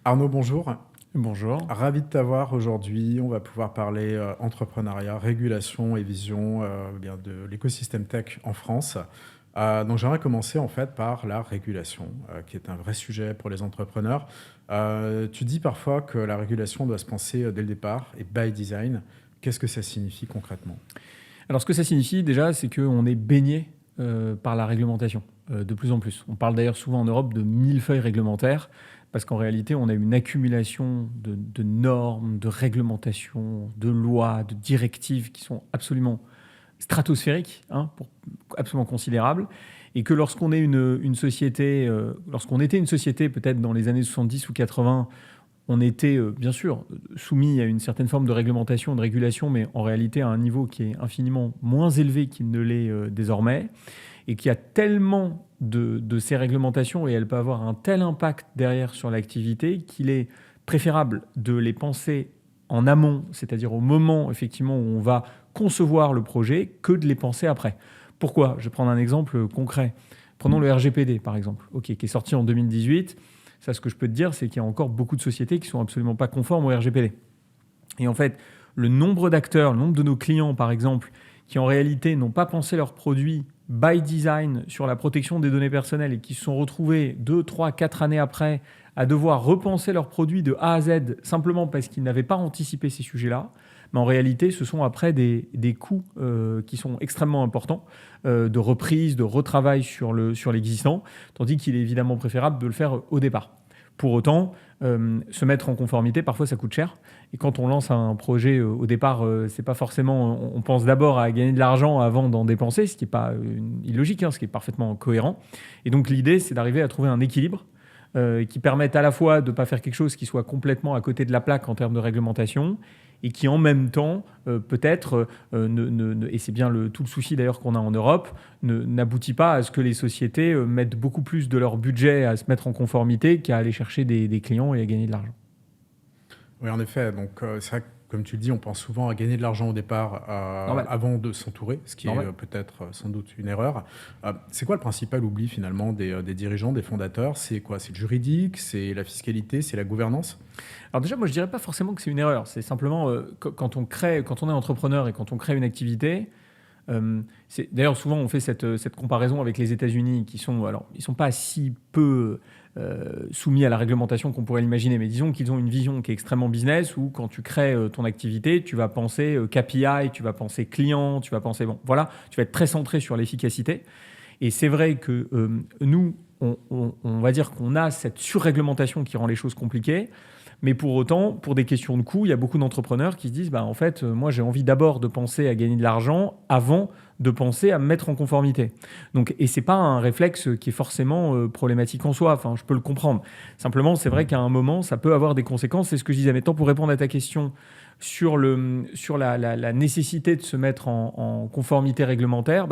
Arnaud, bonjour. Bonjour. Ravi de t'avoir aujourd'hui. On va pouvoir parler entrepreneuriat, régulation et vision bien de l'écosystème tech en France. Donc j'aimerais commencer en fait par la régulation, qui est un vrai sujet pour les entrepreneurs. Tu dis parfois que la régulation doit se penser dès le départ et by design. Qu'est-ce que ça signifie concrètement? Alors, ce que ça signifie déjà, c'est qu'on est baigné par la réglementation de plus en plus. On parle d'ailleurs souvent en Europe de millefeuilles réglementaires parce qu'en réalité, on a une accumulation de normes, de réglementations, de lois, de directives qui sont absolument stratosphériques, absolument considérables. Et que lorsqu'on est une société, lorsqu'on était une société peut-être dans les années 70 ou 80, on était bien sûr soumis à une certaine forme de réglementation, de régulation, mais en réalité à un niveau qui est infiniment moins élevé qu'il ne l'est désormais, et qui a tellement de ces réglementations, et elles peuvent avoir un tel impact derrière sur l'activité, qu'il est préférable de les penser en amont, c'est-à-dire au moment effectivement où on va concevoir le projet, que de les penser après. Pourquoi? Je vais prendre un exemple concret. Prenons le RGPD par exemple, qui est sorti en 2018. Ça, ce que je peux te dire, c'est qu'il y a encore beaucoup de sociétés qui ne sont absolument pas conformes au RGPD. Et en fait, le nombre d'acteurs, le nombre de nos clients, par exemple, qui en réalité n'ont pas pensé leurs produits by design sur la protection des données personnelles et qui se sont retrouvés 2, 3, 4 années après à devoir repenser leurs produits de A à Z simplement parce qu'ils n'avaient pas anticipé ces sujets-là, mais en réalité, ce sont après des coûts qui sont extrêmement importants de reprise, de retravail sur l'existant, tandis qu'il est évidemment préférable de le faire au départ. Pour autant, se mettre en conformité, parfois ça coûte cher. Et quand on lance un projet au départ, c'est pas forcément. On pense d'abord à gagner de l'argent avant d'en dépenser, ce qui n'est pas illogique, ce qui est parfaitement cohérent. Et donc l'idée, c'est d'arriver à trouver un équilibre qui permette à la fois de ne pas faire quelque chose qui soit complètement à côté de la plaque en termes de réglementation, et qui en même temps, peut-être, et c'est bien tout le souci d'ailleurs qu'on a en Europe, n'aboutit pas à ce que les sociétés mettent beaucoup plus de leur budget à se mettre en conformité qu'à aller chercher des clients et à gagner de l'argent. Oui, en effet. Donc, c'est vrai que, comme tu le dis, on pense souvent à gagner de l'argent au départ avant de s'entourer, ce qui est peut-être sans doute une erreur. C'est quoi le principal oubli finalement des dirigeants, des fondateurs? C'est quoi? C'est le juridique, c'est la fiscalité, c'est la gouvernance? Alors déjà, moi je dirais pas forcément que c'est une erreur. C'est simplement quand on est entrepreneur et quand on crée une activité. D'ailleurs, souvent on fait cette comparaison avec les États-Unis qui sont, alors ils sont pas si peu soumis à la réglementation qu'on pourrait l'imaginer, mais disons qu'ils ont une vision qui est extrêmement business, où quand tu crées ton activité, tu vas penser KPI, tu vas penser client, tu vas penser tu vas être très centré sur l'efficacité. Et c'est vrai que nous, on va dire qu'on a cette surréglementation qui rend les choses compliquées. Mais pour autant, pour des questions de coût, il y a beaucoup d'entrepreneurs qui se disent en fait, moi, j'ai envie d'abord de penser à gagner de l'argent avant de penser à me mettre en conformité. Et ce n'est pas un réflexe qui est forcément problématique en soi. Enfin, je peux le comprendre. Simplement, c'est vrai qu'à un moment, ça peut avoir des conséquences. C'est ce que je disais. Mais tant pour répondre à ta question sur la nécessité de se mettre en conformité réglementaire,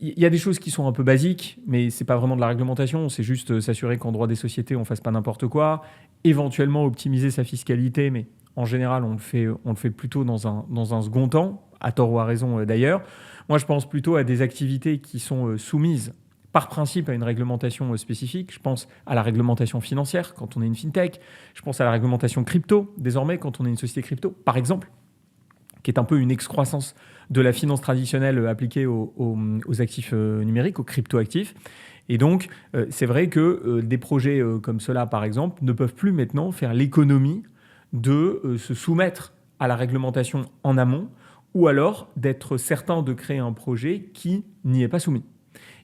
il y a des choses qui sont un peu basiques, mais ce n'est pas vraiment de la réglementation. C'est juste s'assurer qu'en droit des sociétés, on ne fasse pas n'importe quoi. Éventuellement optimiser sa fiscalité, mais en général, on le fait plutôt dans un second temps, à tort ou à raison d'ailleurs. Moi, je pense plutôt à des activités qui sont soumises par principe à une réglementation spécifique. Je pense à la réglementation financière quand on est une fintech. Je pense à la réglementation crypto, désormais, quand on est une société crypto, par exemple, qui est un peu une excroissance de la finance traditionnelle appliquée aux actifs numériques, aux crypto-actifs. Et donc, c'est vrai que des projets comme cela, par exemple, ne peuvent plus maintenant faire l'économie de se soumettre à la réglementation en amont, ou alors d'être certain de créer un projet qui n'y est pas soumis.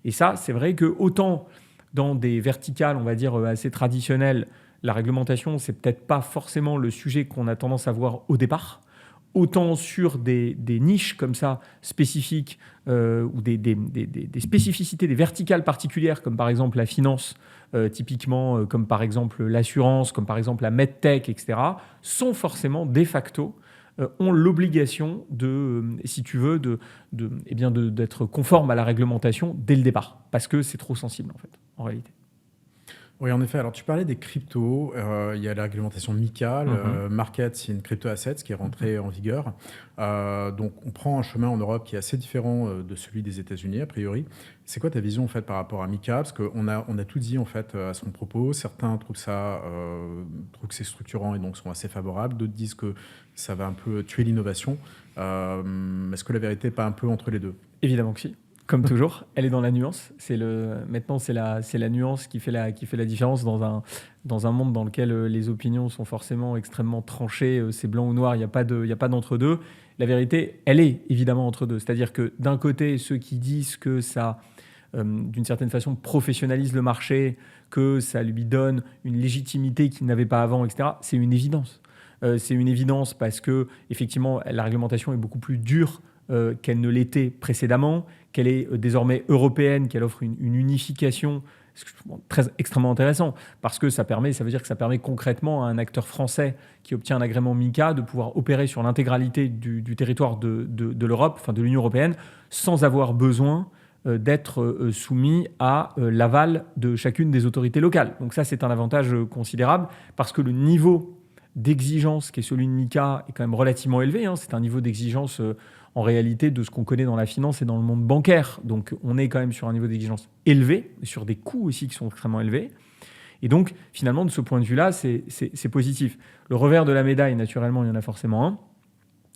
Et ça, c'est vrai que autant dans des verticales, on va dire, assez traditionnelles, la réglementation, c'est peut-être pas forcément le sujet qu'on a tendance à voir au départ. Autant sur des niches comme ça, spécifiques, ou des spécificités, des verticales particulières, comme par exemple la finance, typiquement, comme par exemple l'assurance, comme par exemple la medtech, etc., sont forcément de facto, ont l'obligation si tu veux, d'être conforme à la réglementation dès le départ, parce que c'est trop sensible, en fait, en réalité. Oui, en effet. Alors, tu parlais des cryptos. Il y a la réglementation MiCA, Mhm. le Market in Crypto Assets, qui est rentré en vigueur. Donc, on prend un chemin en Europe qui est assez différent de celui des États-Unis, a priori. C'est quoi ta vision, en fait, par rapport à MiCA? Parce on a tout dit, en fait, à son propos. Certains trouvent que c'est structurant et donc sont assez favorables. D'autres disent que ça va un peu tuer l'innovation. Est-ce que la vérité n'est pas un peu entre les deux? Évidemment que si. Comme toujours, elle est dans la nuance. Maintenant, c'est la nuance qui fait la différence dans un monde dans lequel les opinions sont forcément extrêmement tranchées. C'est blanc ou noir, il y a pas d'entre-deux. La vérité, elle est évidemment entre deux. C'est-à-dire que d'un côté, ceux qui disent que ça, d'une certaine façon, professionnalise le marché, que ça lui donne une légitimité qu'il n'avait pas avant, etc., c'est une évidence. C'est une évidence parce que, effectivement, la réglementation est beaucoup plus dure qu'elle ne l'était précédemment, qu'elle est désormais européenne, qu'elle offre une unification extrêmement intéressant parce que ça veut dire que ça permet concrètement à un acteur français qui obtient un agrément MiCA de pouvoir opérer sur l'intégralité du territoire de l'Europe, enfin de l'Union européenne, sans avoir besoin d'être soumis à l'aval de chacune des autorités locales. Donc ça, c'est un avantage considérable parce que le niveau d'exigence qui est celui de MiCA est quand même relativement élevé. C'est un niveau d'exigence en réalité de ce qu'on connaît dans la finance et dans le monde bancaire. Donc on est quand même sur un niveau d'exigence élevé, sur des coûts aussi qui sont extrêmement élevés. Et donc finalement, de ce point de vue-là, c'est positif. Le revers de la médaille, naturellement, il y en a forcément un.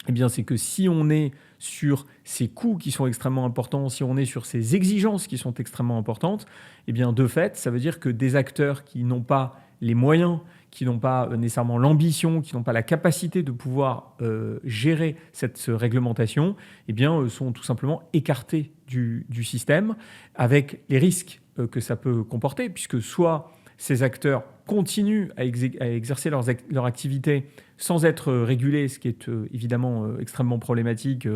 Eh bien, c'est que si on est sur ces coûts qui sont extrêmement importants, si on est sur ces exigences qui sont extrêmement importantes, eh bien, de fait, ça veut dire que des acteurs qui n'ont pas les moyens, qui n'ont pas nécessairement l'ambition, qui n'ont pas la capacité de pouvoir gérer cette réglementation, eh bien, sont tout simplement écartés du système avec les risques que ça peut comporter, puisque soit ces acteurs continuent à exercer leur activité sans être régulés, ce qui est évidemment extrêmement problématique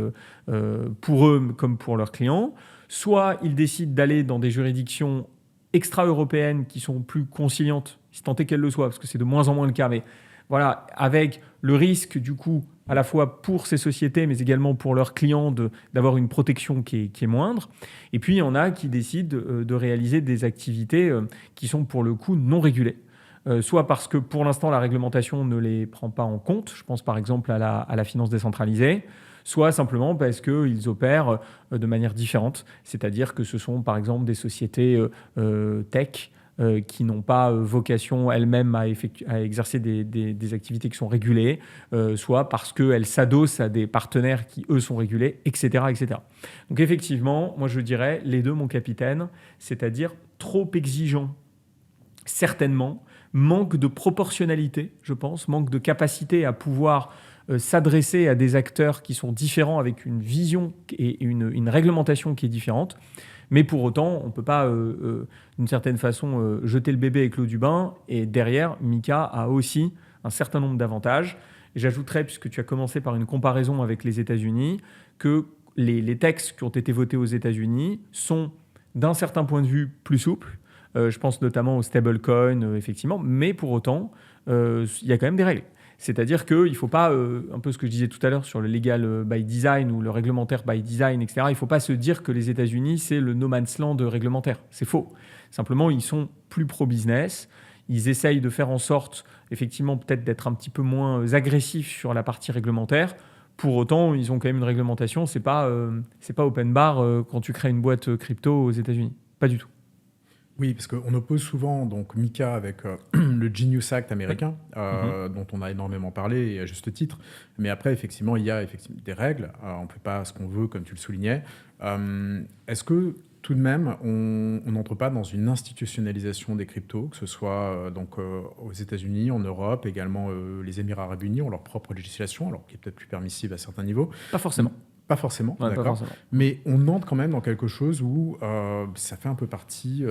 pour eux comme pour leurs clients, soit ils décident d'aller dans des juridictions extra-européennes qui sont plus conciliantes, si tant est qu'elles le soient, parce que c'est de moins en moins le cas, mais voilà, avec le risque du coup à la fois pour ces sociétés, mais également pour leurs clients d'avoir une protection qui est moindre. Et puis il y en a qui décident de réaliser des activités qui sont pour le coup non régulées. Soit parce que pour l'instant la réglementation ne les prend pas en compte, je pense par exemple à la finance décentralisée, soit simplement parce qu'ils opèrent de manière différente, c'est-à-dire que ce sont par exemple des sociétés tech qui n'ont pas vocation elles-mêmes à exercer des activités qui sont régulées, soit parce qu'elles s'adossent à des partenaires qui, eux, sont régulés, etc., etc. Donc effectivement, moi je dirais les deux, mon capitaine, c'est-à-dire trop exigeant, certainement, manque de proportionnalité, je pense, manque de capacité à pouvoir s'adresser à des acteurs qui sont différents avec une vision et une réglementation qui est différente. Mais pour autant, on ne peut pas, d'une certaine façon, jeter le bébé avec l'eau du bain. Et derrière, MiCA a aussi un certain nombre d'avantages. Et j'ajouterais, puisque tu as commencé par une comparaison avec les États-Unis, que les textes qui ont été votés aux États-Unis sont, d'un certain point de vue, plus souples. Je pense notamment aux stablecoins, effectivement. Mais pour autant, il y a quand même des règles. C'est-à-dire qu'il ne faut pas, un peu ce que je disais tout à l'heure sur le legal by design ou le réglementaire by design, etc., il ne faut pas se dire que les États-Unis, c'est le no man's land réglementaire. C'est faux. Simplement, ils sont plus pro-business. Ils essayent de faire en sorte, effectivement, peut-être d'être un petit peu moins agressifs sur la partie réglementaire. Pour autant, ils ont quand même une réglementation. C'est pas open bar quand tu crées une boîte crypto aux États-Unis. Pas du tout. Oui, parce qu'on oppose souvent donc MiCA avec le Genius Act Oui. américain, dont on a énormément parlé, et à juste titre. Mais après, effectivement, il y a effectivement des règles. On ne fait pas ce qu'on veut, comme tu le soulignais. Est-ce que tout de même, on n'entre pas dans une institutionnalisation des cryptos, que ce soit aux États-Unis, en Europe, également les Émirats arabes unis ont leur propre législation, alors qui est peut-être plus permissive à certains niveaux. Pas forcément. Pas forcément, Ouais, pas d'accord. forcément. Mais on entre quand même dans quelque chose où ça fait un peu partie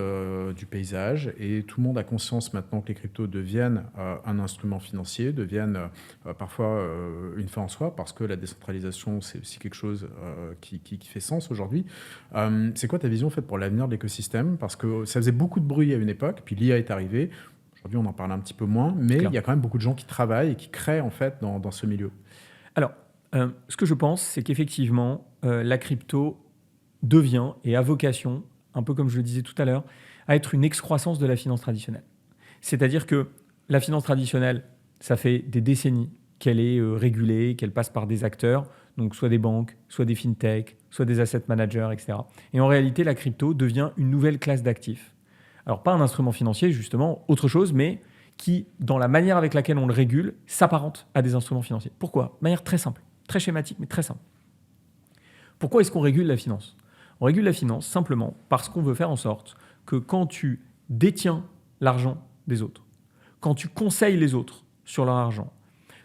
du paysage et tout le monde a conscience maintenant que les cryptos deviennent un instrument financier, deviennent parfois une fin en soi, parce que la décentralisation, c'est aussi quelque chose qui fait sens aujourd'hui. C'est quoi ta vision en fait, pour l'avenir de l'écosystème? Parce que ça faisait beaucoup de bruit à une époque, puis l'IA est arrivée. Aujourd'hui, on en parle un petit peu moins, mais Claire. il y a quand même beaucoup de gens qui travaillent et qui créent en fait dans ce milieu. Alors, ce que je pense, c'est qu'effectivement, la crypto devient et a vocation, un peu comme je le disais tout à l'heure, à être une excroissance de la finance traditionnelle. C'est-à-dire que la finance traditionnelle, ça fait des décennies qu'elle est régulée, qu'elle passe par des acteurs, donc soit des banques, soit des fintechs, soit des asset managers, etc. Et en réalité, la crypto devient une nouvelle classe d'actifs. Alors pas un instrument financier, justement, autre chose, mais qui, dans la manière avec laquelle on le régule, s'apparente à des instruments financiers. Pourquoi ? De manière très simple, très schématique, mais très simple. Pourquoi est-ce qu'on régule la finance ? On régule la finance simplement parce qu'on veut faire en sorte que quand tu détiens l'argent des autres, quand tu conseilles les autres sur leur argent,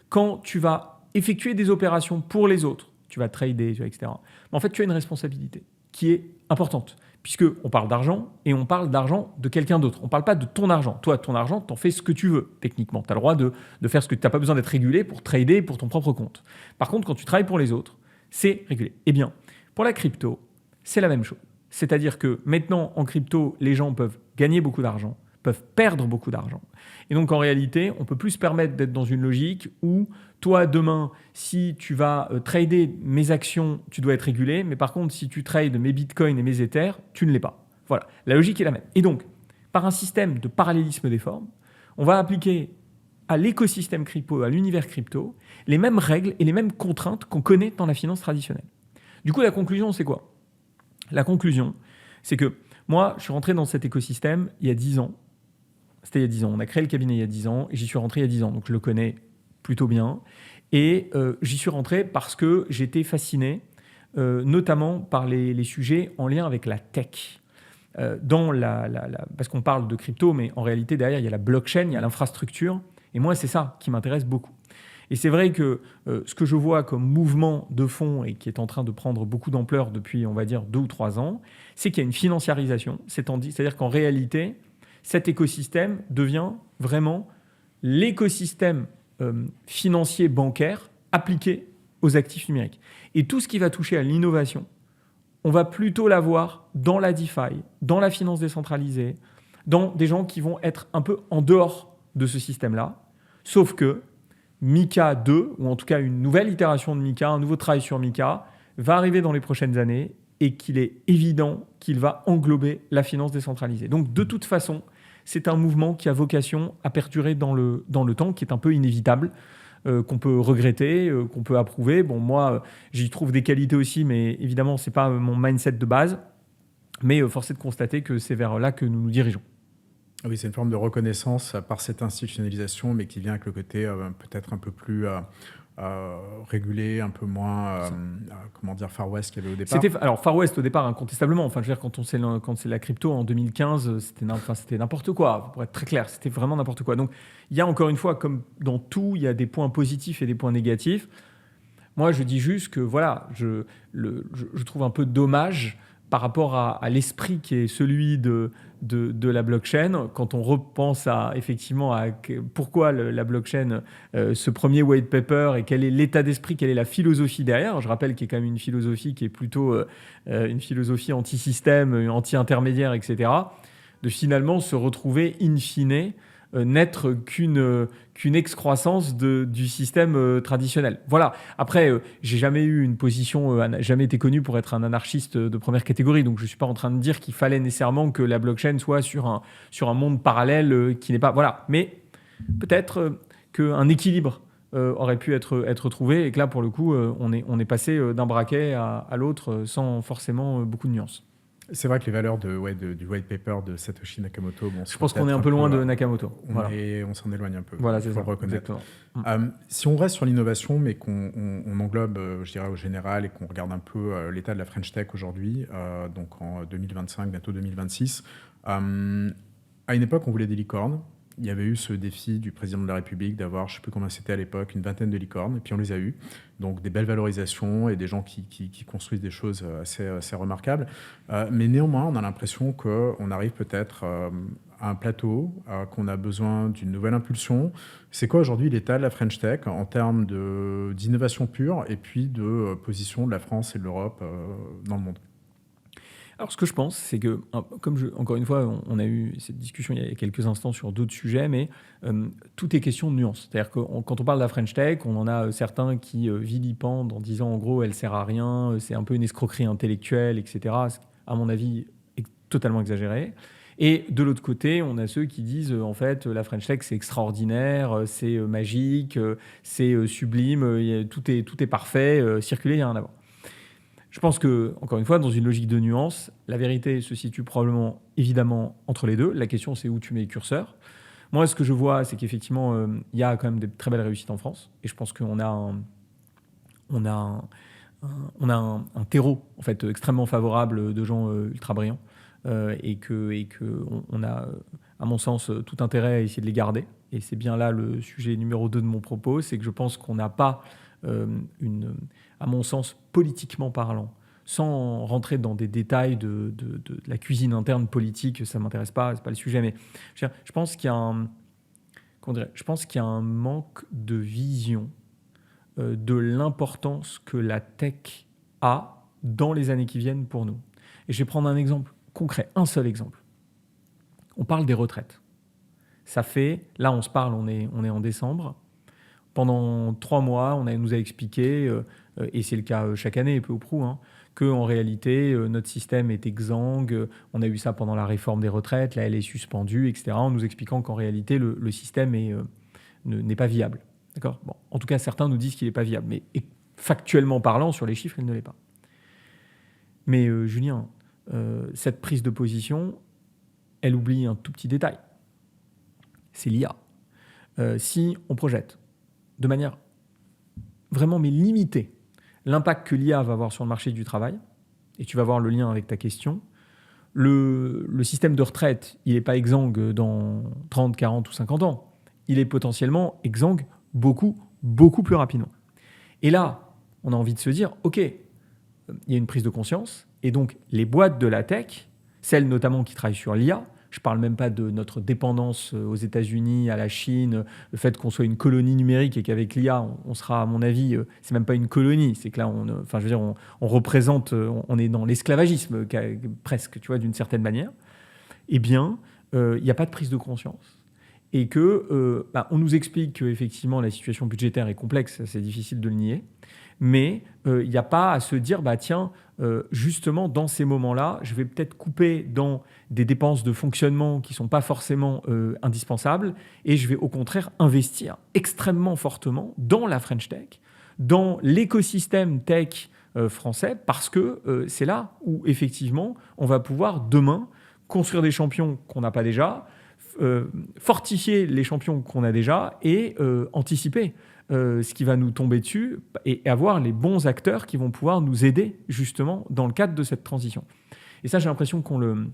quand tu vas effectuer des opérations pour les autres, tu vas trader, etc. Mais en fait, tu as une responsabilité qui est importante, puisqu'on parle d'argent et on parle d'argent de quelqu'un d'autre. On ne parle pas de ton argent. Toi, ton argent, tu en fais ce que tu veux, techniquement. Tu as le droit de faire ce que tu n'as pas besoin d'être régulé pour trader pour ton propre compte. Par contre, quand tu travailles pour les autres, c'est régulé. Eh bien, pour la crypto, c'est la même chose. C'est-à-dire que maintenant, en crypto, les gens peuvent gagner beaucoup d'argent, peuvent perdre beaucoup d'argent. Et donc, en réalité, on ne peut plus se permettre d'être dans une logique où, toi, demain, si tu vas trader mes actions, tu dois être régulé. Mais par contre, si tu trades mes bitcoins et mes ethers, tu ne l'es pas. Voilà, la logique est la même. Et donc, par un système de parallélisme des formes, on va appliquer à l'écosystème crypto, à l'univers crypto, les mêmes règles et les mêmes contraintes qu'on connaît dans la finance traditionnelle. Du coup, la conclusion, c'est quoi ? La conclusion, c'est que moi, je suis rentré dans cet écosystème il y a 10 ans. C'était il y a 10 ans. On a créé le cabinet il y a 10 ans et j'y suis rentré il y a 10 ans. Donc, je le connais plutôt bien. Et j'y suis rentré parce que j'étais fasciné, notamment par les sujets en lien avec la tech. Parce qu'on parle de crypto, mais en réalité, derrière, il y a la blockchain, il y a l'infrastructure. Et moi, c'est ça qui m'intéresse beaucoup. Et c'est vrai que ce que je vois comme mouvement de fond et qui est en train de prendre beaucoup d'ampleur depuis, on va dire, 2 ou 3 ans, c'est qu'il y a une financiarisation. C'est-à-dire qu'en réalité, cet écosystème devient vraiment l'écosystème financier bancaire appliqué aux actifs numériques. Et tout ce qui va toucher à l'innovation, on va plutôt l'avoir dans la DeFi, dans la finance décentralisée, dans des gens qui vont être un peu en dehors de ce système-là. Sauf que Mika 2, ou en tout cas une nouvelle itération de Mika, un nouveau travail sur Mika, va arriver dans les prochaines années et qu'il est évident qu'il va englober la finance décentralisée. Donc de toute façon, c'est un mouvement qui a vocation à perdurer dans le temps, qui est un peu inévitable, qu'on peut regretter, qu'on peut approuver. Bon, moi, j'y trouve des qualités aussi, mais évidemment, ce n'est pas mon mindset de base. Mais force est de constater que c'est vers là que nous nous dirigeons. Oui, c'est une forme de reconnaissance par cette institutionnalisation, mais qui vient avec le côté peut-être un peu plus régulé, un peu moins, comment dire, Far West qu'il y avait au départ. Alors, Far West au départ, incontestablement. Enfin, je veux dire, quand c'est la crypto en 2015, c'était n'importe quoi, pour être très clair. C'était vraiment n'importe quoi. Donc, il y a encore une fois, comme dans tout, il y a des points positifs et des points négatifs. Moi, je dis juste que voilà, je trouve un peu dommage par rapport à l'esprit qui est celui de la blockchain, quand on repense effectivement à pourquoi la blockchain, ce premier white paper, et quel est l'état d'esprit, quelle est la philosophie derrière. Je rappelle qu'il y a quand même une philosophie qui est plutôt une philosophie anti-système, anti-intermédiaire, etc., de finalement se retrouver in fine n'être qu'une excroissance du système traditionnel. Voilà. Après, j'ai jamais eu une position, jamais été connu pour être un anarchiste de première catégorie, donc je suis pas en train de dire qu'il fallait nécessairement que la blockchain soit sur un monde parallèle qui n'est pas... Voilà. Mais peut-être qu'un équilibre aurait pu être trouvé, et que là, pour le coup, on est passé d'un braquet à l'autre sans forcément beaucoup de nuances. C'est vrai que les valeurs du white paper de Satoshi Nakamoto... Bon, je pense qu'on est un peu loin de Nakamoto. On s'en éloigne un peu. Voilà, c'est ça. Il faut le reconnaître. Si on reste sur l'innovation, mais qu'on englobe, je dirais, au général, et qu'on regarde un peu l'état de la French Tech aujourd'hui, donc en 2025, bientôt 2026, à une époque, on voulait des licornes. Il y avait eu ce défi du président de la République d'avoir, je ne sais plus combien c'était à l'époque, une vingtaine de licornes, et puis on les a eues. Donc des belles valorisations et des gens qui construisent des choses assez remarquables. Mais néanmoins, on a l'impression qu'on arrive peut-être à un plateau, qu'on a besoin d'une nouvelle impulsion. C'est quoi aujourd'hui l'état de la French Tech en termes d'innovation pure et puis de position de la France et de l'Europe dans le monde ? Alors, ce que je pense, c'est que, encore une fois, on a eu cette discussion il y a quelques instants sur d'autres sujets, mais tout est question de nuance. C'est-à-dire que quand on parle de la French Tech, on en a certains qui vilipendent en disant, en gros, elle sert à rien, c'est un peu une escroquerie intellectuelle, etc. Ce qui, à mon avis, est totalement exagéré. Et de l'autre côté, on a ceux qui disent en fait la French Tech c'est extraordinaire, c'est magique, c'est sublime, tout est parfait, circuler, il n'y a rien à voir. Je pense que, encore une fois, dans une logique de nuance, la vérité se situe probablement évidemment entre les deux. La question c'est où tu mets le curseur. Moi, ce que je vois, c'est qu'effectivement, il y a quand même des très belles réussites en France. Et je pense qu'on a un terreau en fait, extrêmement favorable de gens ultra brillants. Et on a, à mon sens, tout intérêt à essayer de les garder. Et c'est bien là le sujet numéro 2 de mon propos, c'est que je pense qu'on n'a pas, à mon sens, politiquement parlant, sans rentrer dans des détails de la cuisine interne politique, ça ne m'intéresse pas, ce n'est pas le sujet, mais je pense qu'il y a un manque de vision de l'importance que la tech a dans les années qui viennent pour nous. Et je vais prendre un exemple concret, un seul exemple. On parle des retraites. Ça fait, là on se parle, on est en décembre. Pendant 3 mois, on nous a expliqué, et c'est le cas chaque année, peu ou prou, qu'en réalité, notre système est exsangue. On a eu ça pendant la réforme des retraites, là elle est suspendue, etc. En nous expliquant qu'en réalité, le système n'est pas viable. D'accord ? Bon, en tout cas, certains nous disent qu'il n'est pas viable. Mais factuellement parlant, sur les chiffres, il ne l'est pas. Mais Julien, cette prise de position, elle oublie un tout petit détail. C'est l'IA. Si on projette de manière vraiment mais limitée l'impact que l'IA va avoir sur le marché du travail, et tu vas voir le lien avec ta question, le système de retraite, il n'est pas exsangue dans 30, 40 ou 50 ans. Il est potentiellement exsangue beaucoup, beaucoup plus rapidement. Et là, on a envie de se dire, OK, il y a une prise de conscience, et donc les boîtes de la tech, celles notamment qui travaillent sur l'IA, je ne parle même pas de notre dépendance aux États-Unis, à la Chine, le fait qu'on soit une colonie numérique et qu'avec l'IA, on sera, à mon avis, c'est même pas une colonie, c'est que là, on représente, on est dans l'esclavagisme presque, tu vois, d'une certaine manière. Eh bien, il n'y a pas de prise de conscience. Et on nous explique qu'effectivement, la situation budgétaire est complexe, c'est difficile de le nier, mais il n'y a pas à se dire, tiens, justement, dans ces moments-là, je vais peut-être couper dans des dépenses de fonctionnement qui ne sont pas forcément indispensables, et je vais au contraire investir extrêmement fortement dans la French Tech, dans l'écosystème tech français, parce que c'est là où, effectivement, on va pouvoir, demain, construire des champions qu'on n'a pas déjà, fortifier les champions qu'on a déjà et anticiper ce qui va nous tomber dessus et avoir les bons acteurs qui vont pouvoir nous aider justement dans le cadre de cette transition. Et ça, j'ai l'impression qu'on le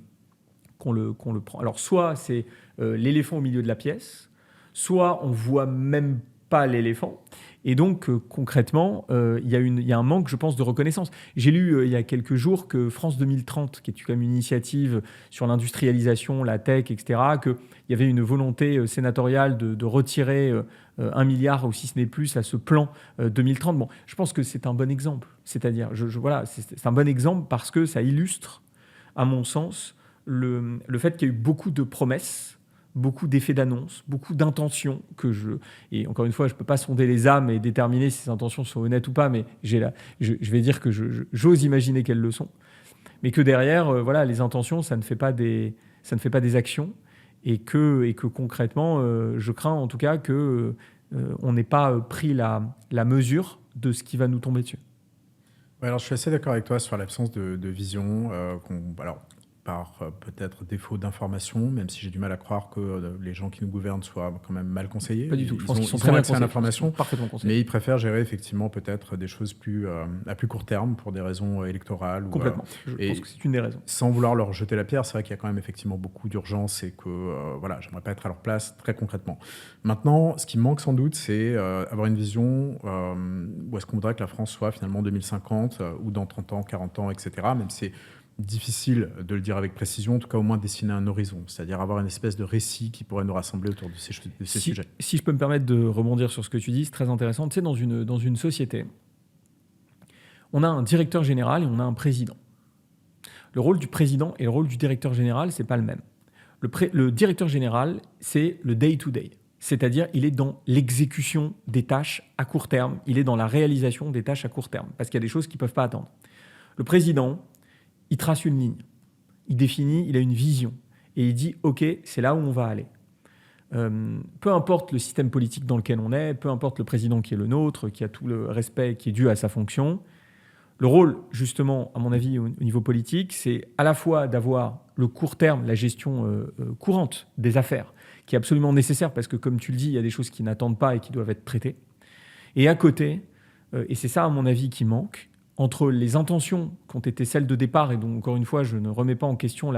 prend. Alors, soit c'est l'éléphant au milieu de la pièce, soit on ne voit même pas l'éléphant. Et donc, concrètement, il y a un manque, je pense, de reconnaissance. J'ai lu il y a quelques jours que France 2030, qui est quand même une initiative sur l'industrialisation, la tech, etc., qu'il y avait une volonté sénatoriale de retirer 1 milliard, ou si ce n'est plus, à ce plan 2030. Bon, je pense que c'est un bon exemple. C'est-à-dire, voilà, c'est un bon exemple parce que ça illustre, à mon sens, le fait qu'il y a eu beaucoup de promesses, beaucoup d'effets d'annonce, beaucoup d'intentions et encore une fois, je ne peux pas sonder les âmes et déterminer si ces intentions sont honnêtes ou pas, mais je vais dire que j'ose imaginer qu'elles le sont, mais que derrière, voilà, les intentions, ça ne fait pas des actions, et que concrètement, je crains en tout cas que on n'ait pas pris la mesure de ce qui va nous tomber dessus. Ouais, alors je suis assez d'accord avec toi sur l'absence de vision, par peut-être défaut d'information, même si j'ai du mal à croire que les gens qui nous gouvernent soient quand même mal conseillés. Pas du tout. Je pense qu'ils sont ils très ont bien accès à conseillés. l'information, Parfaitement conseillés. mais ils préfèrent gérer effectivement peut-être des choses à plus court terme pour des raisons électorales. Complètement. Je pense que c'est une des raisons. Sans vouloir leur jeter la pierre, c'est vrai qu'il y a quand même effectivement beaucoup d'urgence et que voilà, j'aimerais pas être à leur place très concrètement. Maintenant, ce qui manque sans doute, c'est avoir une vision où est-ce qu'on voudrait que la France soit finalement en 2050 ou dans 30 ans, 40 ans, etc. Même si c'est difficile de le dire avec précision, en tout cas au moins dessiner un horizon, c'est-à-dire avoir une espèce de récit qui pourrait nous rassembler autour de ces sujets. Si je peux me permettre de rebondir sur ce que tu dis, c'est très intéressant. Tu sais, dans une société, on a un directeur général et on a un président. Le rôle du président et le rôle du directeur général, c'est pas le même. Le directeur général, c'est le day-to-day. C'est-à-dire, il est dans l'exécution des tâches à court terme. Il est dans la réalisation des tâches à court terme, parce qu'il y a des choses qui ne peuvent pas attendre. Le président, il trace une ligne, il définit, il a une vision. et il dit « Ok, c'est là où on va aller ». Peu importe le système politique dans lequel on est, peu importe le président qui est le nôtre, qui a tout le respect qui est dû à sa fonction, le rôle, justement, à mon avis, au niveau politique, c'est à la fois d'avoir le court terme, la gestion courante des affaires, qui est absolument nécessaire parce que, comme tu le dis, il y a des choses qui n'attendent pas et qui doivent être traitées. Et à côté, et c'est ça, à mon avis, qui manque, entre les intentions qui ont été celles de départ, et donc, encore une fois, je ne remets pas en question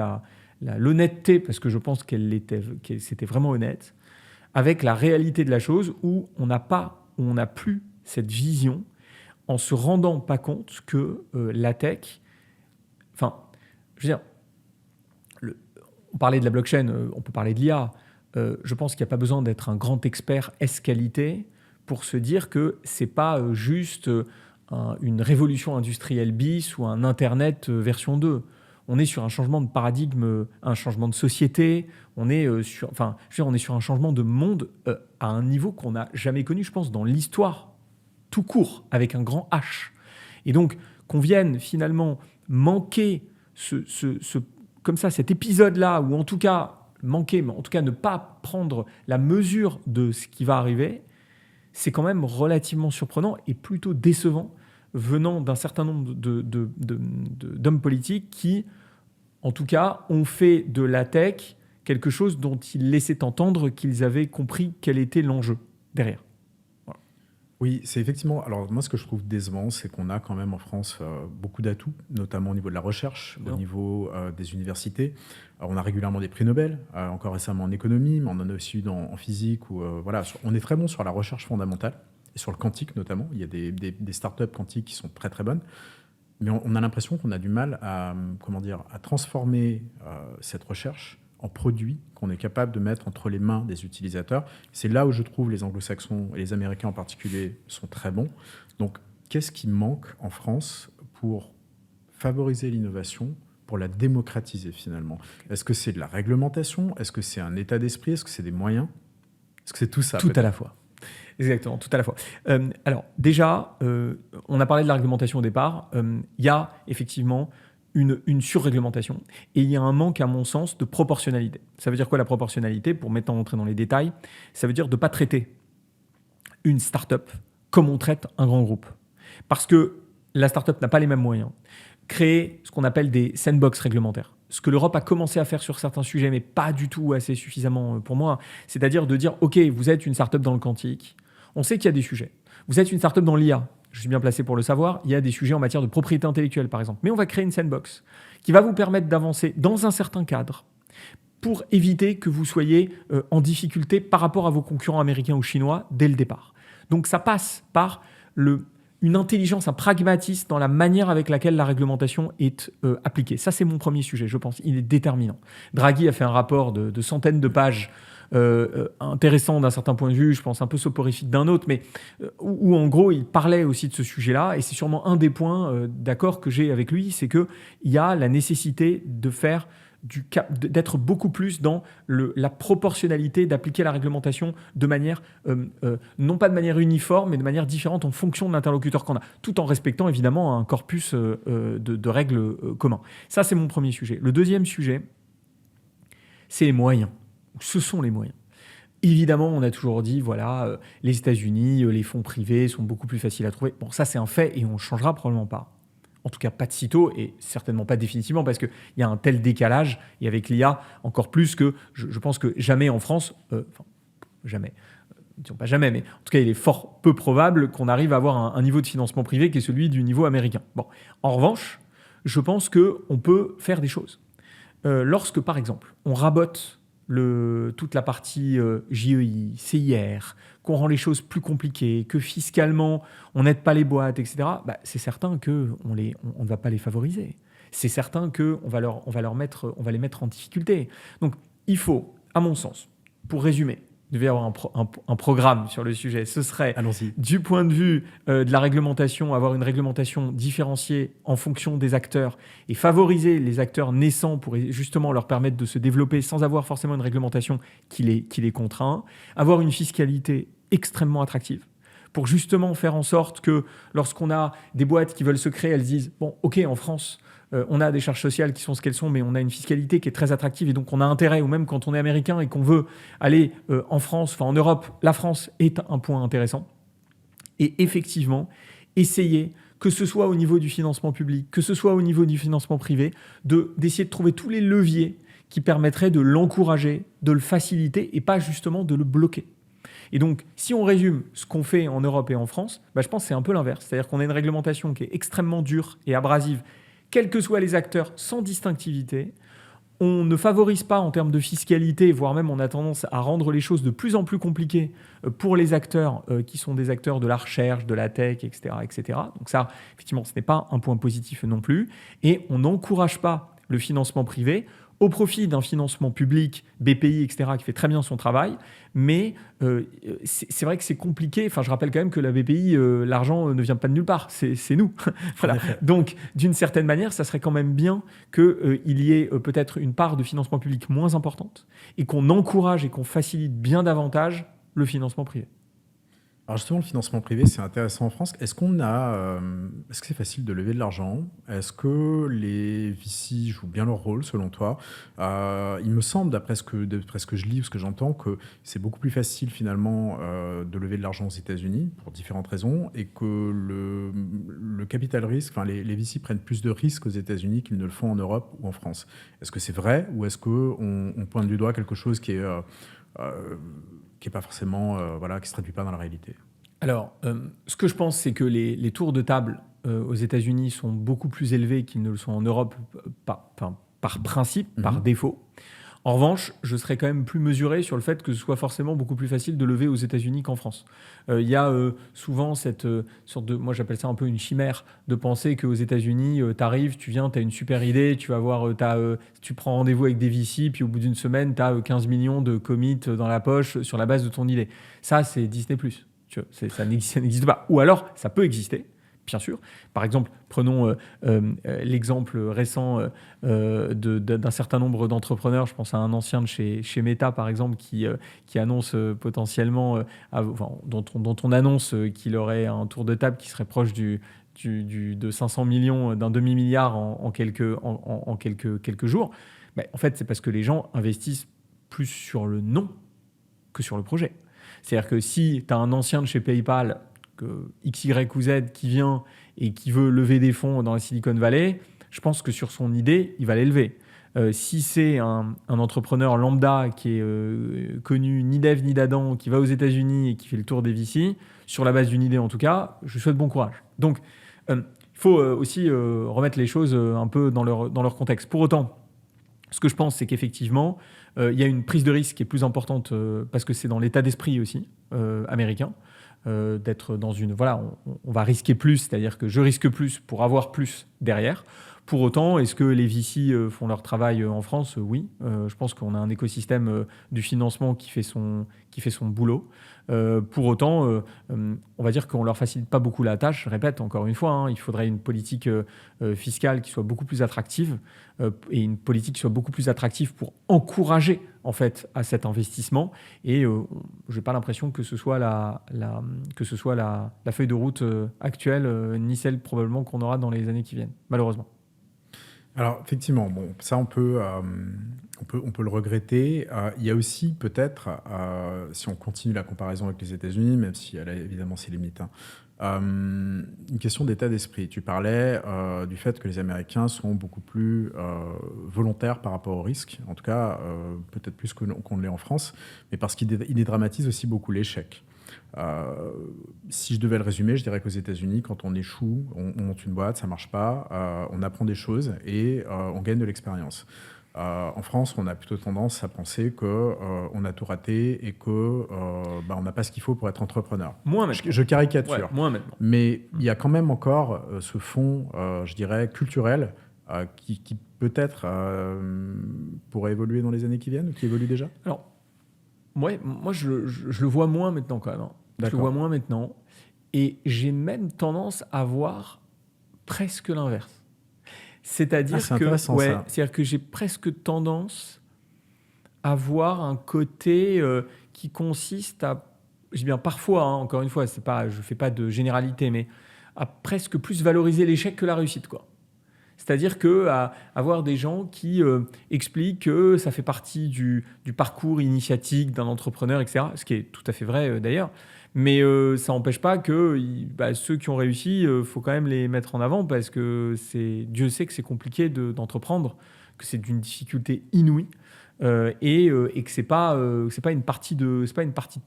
l'honnêteté, parce que je pense que c'était vraiment honnête, avec la réalité de la chose où on n'a plus cette vision en se rendant pas compte que la tech, enfin, je veux dire, on parlait de la blockchain, on peut parler de l'IA, je pense qu'il n'y a pas besoin d'être un grand expert S-qualité pour se dire que c'est pas juste une révolution industrielle bis ou un Internet version 2. On est sur un changement de paradigme, un changement de société, on est sur un changement de monde à un niveau qu'on n'a jamais connu, je pense, dans l'histoire tout court, avec un grand H. Et donc, qu'on vienne finalement manquer comme ça, cet épisode-là, ou en tout cas manquer, mais en tout cas ne pas prendre la mesure de ce qui va arriver, c'est quand même relativement surprenant et plutôt décevant venant d'un certain nombre d'hommes politiques qui, en tout cas, ont fait de la tech quelque chose dont ils laissaient entendre qu'ils avaient compris quel était l'enjeu derrière. Oui, c'est effectivement. Alors, moi, ce que je trouve décevant, c'est qu'on a quand même en France beaucoup d'atouts, notamment au niveau de la recherche, au niveau des universités. Alors, on a régulièrement des prix Nobel, encore récemment en économie, mais on en a aussi eu en physique. Voilà, on est très bon sur la recherche fondamentale et sur le quantique notamment. Il y a des startups quantiques qui sont très très bonnes, mais on a l'impression qu'on a du mal à transformer cette recherche en produits qu'on est capable de mettre entre les mains des utilisateurs. C'est là où je trouve les anglo-saxons et les américains en particulier sont très bons. Donc, qu'est-ce qui manque en France pour favoriser l'innovation, pour la démocratiser finalement? Est-ce que c'est de la réglementation? Est-ce que c'est un état d'esprit? Est-ce que c'est des moyens? Est-ce que c'est tout ça? Tout à la fois. Exactement, tout à la fois. Alors, déjà, on a parlé de la réglementation au départ. Il y a effectivement une surréglementation. Et il y a un manque, à mon sens, de proportionnalité. Ça veut dire quoi la proportionnalité? Pour maintenant entrer dans les détails, ça veut dire de ne pas traiter une start-up comme on traite un grand groupe. Parce que la start-up n'a pas les mêmes moyens. Créer ce qu'on appelle des sandbox réglementaires. Ce que l'Europe a commencé à faire sur certains sujets, mais pas du tout assez suffisamment pour moi, c'est-à-dire de dire, OK, vous êtes une start-up dans le quantique, on sait qu'il y a des sujets. Vous êtes une start-up dans l'IA, je suis bien placé pour le savoir, il y a des sujets en matière de propriété intellectuelle, par exemple. Mais on va créer une sandbox qui va vous permettre d'avancer dans un certain cadre pour éviter que vous soyez en difficulté par rapport à vos concurrents américains ou chinois dès le départ. Donc ça passe par une intelligence, un pragmatisme dans la manière avec laquelle la réglementation est appliquée. Ça, c'est mon premier sujet, je pense. Il est déterminant. Draghi a fait un rapport de centaines de pages intéressant d'un certain point de vue, je pense un peu soporifique d'un autre, mais où en gros, il parlait aussi de ce sujet-là. Et c'est sûrement un des points d'accord que j'ai avec lui, c'est qu'il y a la nécessité de faire d'être beaucoup plus dans la proportionnalité, d'appliquer la réglementation de manière, non pas de manière uniforme, mais de manière différente en fonction de l'interlocuteur qu'on a, tout en respectant évidemment un corpus de règles communs. Ça, c'est mon premier sujet. Le deuxième sujet, c'est les moyens. Ce sont les moyens. Évidemment, on a toujours dit, voilà, les États-Unis, les fonds privés sont beaucoup plus faciles à trouver. Bon, ça, c'est un fait et on ne changera probablement pas. En tout cas, pas de sitôt et certainement pas définitivement parce qu'il y a un tel décalage et avec l'IA, encore plus que je pense que jamais en France, jamais, disons pas jamais, mais en tout cas, il est fort peu probable qu'on arrive à avoir un niveau de financement privé qui est celui du niveau américain. Bon, en revanche, je pense qu'on peut faire des choses. Lorsque, par exemple, on rabote toute la partie JEI, CIR, qu'on rend les choses plus compliquées, que fiscalement, on n'aide pas les boîtes, etc., c'est certain qu'on ne va pas les favoriser. C'est certain qu'on va les mettre en difficulté. Donc, il faut, à mon sens, pour résumer, il devait y avoir un programme sur le sujet. Ce serait, du point de vue de la réglementation, avoir une réglementation différenciée en fonction des acteurs et favoriser les acteurs naissants pour justement leur permettre de se développer sans avoir forcément une réglementation qui les contraint. Avoir une fiscalité extrêmement attractive pour justement faire en sorte que lorsqu'on a des boîtes qui veulent se créer, elles disent « Bon, OK, en France, on a des charges sociales qui sont ce qu'elles sont, mais on a une fiscalité qui est très attractive et donc on a intérêt, ou même quand on est américain et qu'on veut aller en France, enfin en Europe, la France est un point intéressant. Et effectivement, essayer, que ce soit au niveau du financement public, que ce soit au niveau du financement privé, d'essayer de trouver tous les leviers qui permettraient de l'encourager, de le faciliter et pas justement de le bloquer. Et donc, si on résume ce qu'on fait en Europe et en France, je pense que c'est un peu l'inverse. C'est-à-dire qu'on a une réglementation qui est extrêmement dure et abrasive, quels que soient les acteurs, sans distinctivité. On ne favorise pas en termes de fiscalité, voire même on a tendance à rendre les choses de plus en plus compliquées pour les acteurs qui sont des acteurs de la recherche, de la tech, etc., etc. Donc ça, effectivement, ce n'est pas un point positif non plus. Et on n'encourage pas le financement privé au profit d'un financement public, BPI, etc., qui fait très bien son travail. Mais c'est vrai que c'est compliqué. Enfin, je rappelle quand même que la BPI, l'argent ne vient pas de nulle part. C'est nous. Voilà. Donc, d'une certaine manière, ça serait quand même bien qu'il y ait peut-être une part de financement public moins importante et qu'on encourage et qu'on facilite bien davantage le financement privé. Alors justement, le financement privé, c'est intéressant en France. Est-ce que c'est facile de lever de l'argent? Est-ce que les VC jouent bien leur rôle, selon toi? Il me semble, d'après ce que je lis ou ce que j'entends, que c'est beaucoup plus facile finalement de lever de l'argent aux États-Unis pour différentes raisons et que le capital risque, enfin les VC prennent plus de risques aux États-Unis qu'ils ne le font en Europe ou en France. Est-ce que c'est vrai ou est-ce qu'on pointe du doigt quelque chose qui est pas forcément, qui se traduit pas dans la réalité? Alors, ce que je pense, c'est que les tours de table aux États-Unis sont beaucoup plus élevés qu'ils ne le sont en Europe par principe, par défaut. En revanche, je serais quand même plus mesuré sur le fait que ce soit forcément beaucoup plus facile de lever aux États-Unis qu'en France. Il y a souvent cette sorte de, moi j'appelle ça un peu une chimère, de penser qu'aux États-Unis, tu arrives, tu viens, tu as une super idée, tu vas voir, tu prends rendez-vous avec des VC, puis au bout d'une semaine, tu as 15 millions de commits dans la poche sur la base de ton idée. Ça, c'est Disney+. Ça n'existe pas. Ou alors, ça peut exister. Bien sûr. Par exemple, prenons l'exemple récent d'un certain nombre d'entrepreneurs. Je pense à un ancien de chez Meta, par exemple, qui annonce potentiellement, dont on annonce qu'il aurait un tour de table qui serait proche de 500 millions, d'un demi-milliard en quelques jours. En fait, c'est parce que les gens investissent plus sur le nom que sur le projet. C'est-à-dire que si tu as un ancien de chez PayPal, que X, Y ou Z qui vient et qui veut lever des fonds dans la Silicon Valley, je pense que sur son idée, il va les lever. Si c'est un entrepreneur lambda qui est connu ni d'Ève ni d'Adam, qui va aux États-Unis et qui fait le tour des VC, sur la base d'une idée en tout cas, je lui souhaite bon courage. Donc, il faut aussi remettre les choses un peu dans leur contexte. Pour autant, ce que je pense, c'est qu'effectivement, il y a une prise de risque qui est plus importante parce que c'est dans l'état d'esprit aussi américain. D'être dans une... Voilà, on va risquer plus, c'est-à-dire que je risque plus pour avoir plus derrière. Pour autant, est-ce que les VC font leur travail en France? Oui. Je pense qu'on a un écosystème du financement qui fait son boulot. Pour autant, on va dire qu'on ne leur facilite pas beaucoup la tâche. Je répète encore une fois, il faudrait une politique fiscale qui soit beaucoup plus attractive et une politique qui soit beaucoup plus attractive pour encourager en fait à cet investissement. Et je n'ai pas l'impression que ce soit la feuille de route actuelle, ni celle probablement qu'on aura dans les années qui viennent, malheureusement. Alors, effectivement, bon, ça, on peut le regretter. Il y a aussi peut-être, si on continue la comparaison avec les États-Unis, même si elle a évidemment ses limites, une question d'état d'esprit. Tu parlais du fait que les Américains sont beaucoup plus volontaires par rapport au risque, en tout cas, peut-être plus qu'on l'est en France, mais parce qu'ils dédramatisent aussi beaucoup l'échec. Si je devais le résumer, je dirais qu'aux États-Unis, quand on échoue, on monte une boîte, ça marche pas, on apprend des choses et on gagne de l'expérience. En France, on a plutôt tendance à penser qu'on a tout raté et qu'on n'a pas ce qu'il faut pour être entrepreneur. Moins maintenant. Je caricature. Ouais, moins maintenant. Mais il y a quand même encore ce fond, je dirais, culturel qui peut-être pourrait évoluer dans les années qui viennent ou qui évolue déjà. Alors, ouais, moi, je le vois moins maintenant quand même. Je le vois moins maintenant. Et j'ai même tendance à voir presque l'inverse. C'est-à-dire c'est-à-dire que j'ai presque tendance à voir un côté qui consiste à, je dis bien parfois, encore une fois, je ne fais pas de généralité, mais à presque plus valoriser l'échec que la réussite, quoi. C'est-à-dire qu'avoir des gens qui expliquent que ça fait partie du parcours initiatique d'un entrepreneur, etc., ce qui est tout à fait vrai d'ailleurs, mais ça n'empêche pas que ceux qui ont réussi, il faut quand même les mettre en avant parce que Dieu sait que c'est compliqué d'entreprendre, que c'est d'une difficulté inouïe. Et que c'est pas une partie de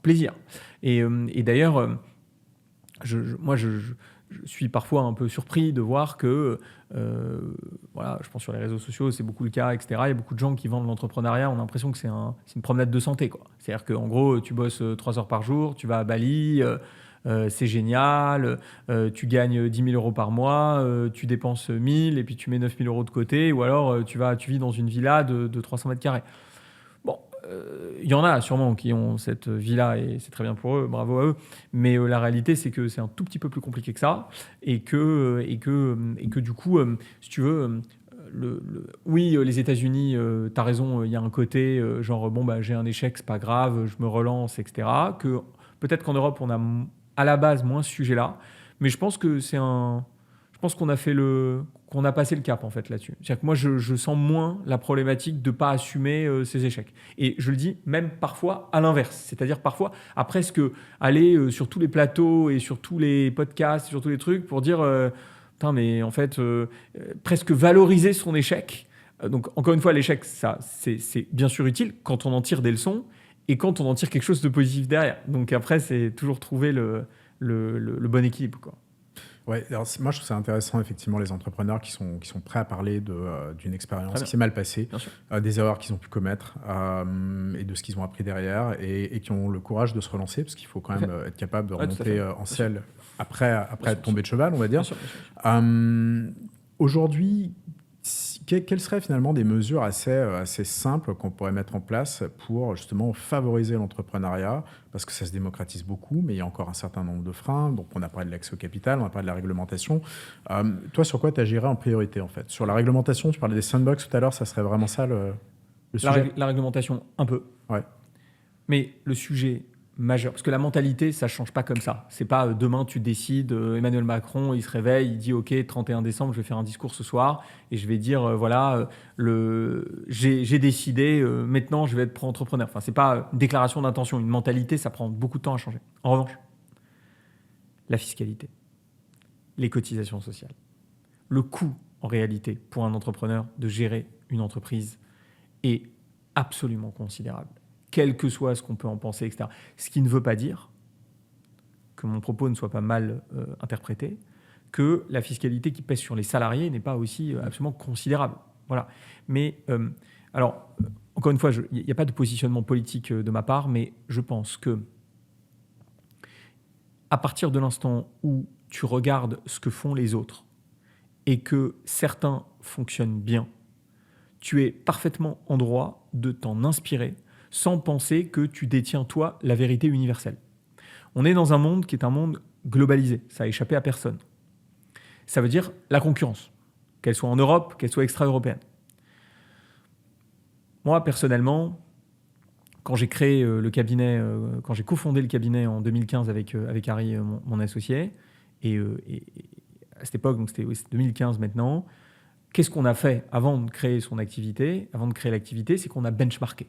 plaisir. Et d'ailleurs, moi je suis parfois un peu surpris de voir que, je pense sur les réseaux sociaux, c'est beaucoup le cas, etc. Il y a beaucoup de gens qui vendent l'entrepreneuriat, on a l'impression que c'est une promenade de santé, quoi. C'est-à-dire qu'en gros, tu bosses 3 heures par jour, tu vas à Bali, c'est génial, tu gagnes 10 000 euros par mois, tu dépenses 1 000 et puis tu mets 9 000 euros de côté, ou alors tu vis dans une villa de 300 mètres carrés. Bon, il y en a sûrement qui ont cette vie-là et c'est très bien pour eux, bravo à eux. Mais la réalité, c'est que c'est un tout petit peu plus compliqué que ça et que du coup, si tu veux, oui, les États-Unis, tu as raison, il y a un côté genre j'ai un échec, c'est pas grave, je me relance, etc. Que peut-être qu'en Europe, on a à la base moins ce sujet-là, mais je pense que qu'on a passé le cap en fait là-dessus. C'est-à-dire que moi je sens moins la problématique de pas assumer ces échecs. Et je le dis même parfois à l'inverse, c'est-à-dire parfois à presque aller sur tous les plateaux et sur tous les podcasts, sur tous les trucs pour dire putain mais en fait presque valoriser son échec. Donc encore une fois l'échec ça c'est bien sûr utile quand on en tire des leçons et quand on en tire quelque chose de positif derrière. Donc après c'est toujours trouver le bon équilibre, quoi. Ouais, alors moi je trouve ça intéressant effectivement les entrepreneurs qui sont prêts à parler d'une expérience qui s'est mal passée, des erreurs qu'ils ont pu commettre et de ce qu'ils ont appris derrière et qui ont le courage de se relancer parce qu'il faut quand même être capable de remonter en ciel après être tombé de cheval, on va dire. Aujourd'hui, quelles seraient finalement des mesures assez simples qu'on pourrait mettre en place pour justement favoriser l'entrepreneuriat? Parce que ça se démocratise beaucoup, mais il y a encore un certain nombre de freins. Donc, on a parlé de l'accès au capital, on a parlé de la réglementation. Toi, sur quoi tu agirais en priorité, en fait? Sur la réglementation, tu parlais des sandbox tout à l'heure, ça serait vraiment ça le sujet? La réglementation, un peu. Ouais. Mais le sujet majeur, parce que la mentalité, ça ne change pas comme ça. C'est pas demain, tu décides, Emmanuel Macron, il se réveille, il dit « Ok, 31 décembre, je vais faire un discours ce soir et je vais dire, j'ai décidé, maintenant, je vais être pro-entrepreneur. » Enfin, ce n'est pas une déclaration d'intention. Une mentalité, ça prend beaucoup de temps à changer. En revanche, la fiscalité, les cotisations sociales, le coût, en réalité, pour un entrepreneur de gérer une entreprise est absolument considérable, quel que soit ce qu'on peut en penser, etc. Ce qui ne veut pas dire, que mon propos ne soit pas mal interprété, que la fiscalité qui pèse sur les salariés n'est pas aussi absolument considérable. Voilà. Mais, encore une fois, il n'y a pas de positionnement politique de ma part, mais je pense que à partir de l'instant où tu regardes ce que font les autres et que certains fonctionnent bien, tu es parfaitement en droit de t'en inspirer sans penser que tu détiens, toi, la vérité universelle. On est dans un monde qui est un monde globalisé. Ça a échappé à personne. Ça veut dire la concurrence, qu'elle soit en Europe, qu'elle soit extra-européenne. Moi, personnellement, quand j'ai créé le cabinet, quand j'ai cofondé le cabinet en 2015 avec Harry, mon associé, et à cette époque, donc c'était 2015 maintenant, qu'est-ce qu'on a fait avant de créer son activité, avant de créer l'activité, c'est qu'on a benchmarké.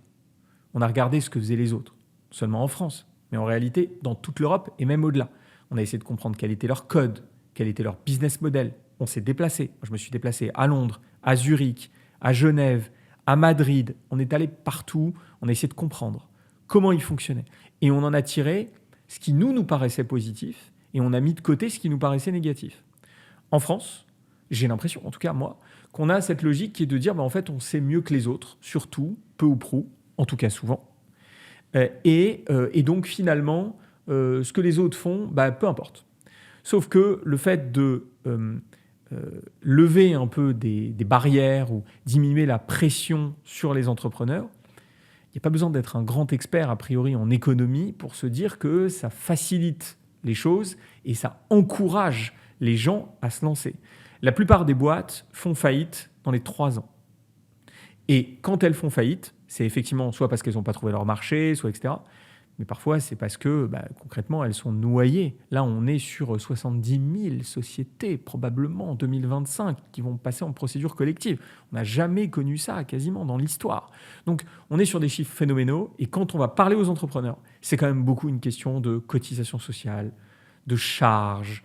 On a regardé ce que faisaient les autres, seulement en France, mais en réalité dans toute l'Europe et même au-delà. On a essayé de comprendre quel était leur code, quel était leur business model. On s'est déplacé. Je me suis déplacé à Londres, à Zurich, à Genève, à Madrid. On est allé partout. On a essayé de comprendre comment ils fonctionnaient. Et on en a tiré ce qui nous paraissait positif et on a mis de côté ce qui nous paraissait négatif. En France, j'ai l'impression, en tout cas moi, qu'on a cette logique qui est de dire en fait on sait mieux que les autres, surtout, peu ou prou, en tout cas souvent. Et donc finalement, ce que les autres font, peu importe. Sauf que le fait de lever un peu des barrières ou diminuer la pression sur les entrepreneurs, il n'y a pas besoin d'être un grand expert a priori en économie pour se dire que ça facilite les choses et ça encourage les gens à se lancer. La plupart des boîtes font faillite dans les 3 ans. Et quand elles font faillite, c'est effectivement soit parce qu'elles n'ont pas trouvé leur marché, soit etc. Mais parfois, c'est parce que, concrètement, elles sont noyées. Là, on est sur 70 000 sociétés, probablement en 2025, qui vont passer en procédure collective. On n'a jamais connu ça, quasiment, dans l'histoire. Donc, on est sur des chiffres phénoménaux. Et quand on va parler aux entrepreneurs, c'est quand même beaucoup une question de cotisation sociale, de charges,